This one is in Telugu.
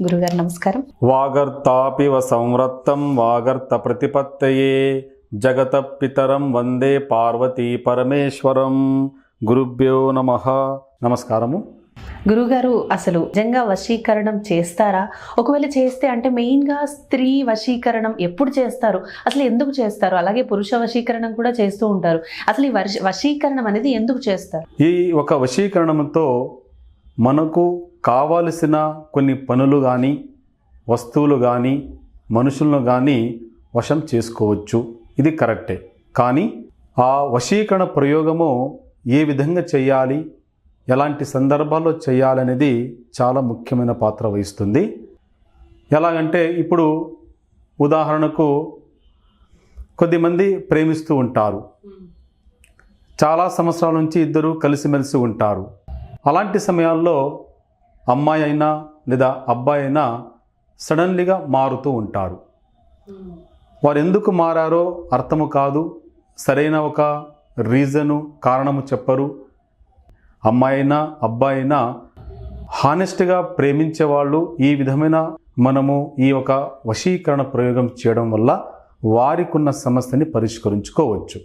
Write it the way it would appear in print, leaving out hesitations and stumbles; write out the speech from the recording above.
గురుగారు నమస్కారం. వాగర్తాపివ సంవృత్తం వాగర్త ప్రతిపత్తయే జగత పితరం వందే పార్వతీ పరమేశ్వరం. గురుభ్యో నమః. నమస్కారము. గురుగారు, అసలు నిజంగా వశీకరణం చేస్తారా? ఒకవేళ చేస్తే అంటే మెయిన్గా స్త్రీ వశీకరణం ఎప్పుడు చేస్తారు, అసలు ఎందుకు చేస్తారు? అలాగే పురుష వశీకరణం కూడా చేస్తూ ఉంటారు. అసలు ఈ వశీకరణం అనేది ఎందుకు చేస్తారు? ఈ ఒక వశీకరణంతో మనకు కావలసిన కొన్ని పనులు కానీ వస్తువులు కానీ మనుషులను కానీ వశం చేసుకోవచ్చు. ఇది కరెక్టే. కానీ ఆ వశీకరణ ప్రయోగము ఏ విధంగా చేయాలి, ఎలాంటి సందర్భాల్లో చేయాలనేది చాలా ముఖ్యమైన పాత్ర వహిస్తుంది. ఎలాగంటే ఇప్పుడు ఉదాహరణకు కొద్దిమంది ప్రేమిస్తూ ఉంటారు, చాలా సంవత్సరాల నుంచి ఇద్దరు కలిసిమెలిసి ఉంటారు. అలాంటి సమయాల్లో అమ్మాయి అయినా లేదా అబ్బాయి అయినా సడన్లీగా మారుతూ ఉంటారు. వారు ఎందుకు మారారో అర్థము కాదు, సరైన ఒక కారణము చెప్పరు. అమ్మాయి అయినా అబ్బాయి అయినా హానెస్ట్గా ప్రేమించే వాళ్ళు ఈ విధమైన మనము ఈ ఒక వశీకరణ ప్రయోగం చేయడం వల్ల వారికి ఉన్న సమస్యని పరిష్కరించుకోవచ్చు.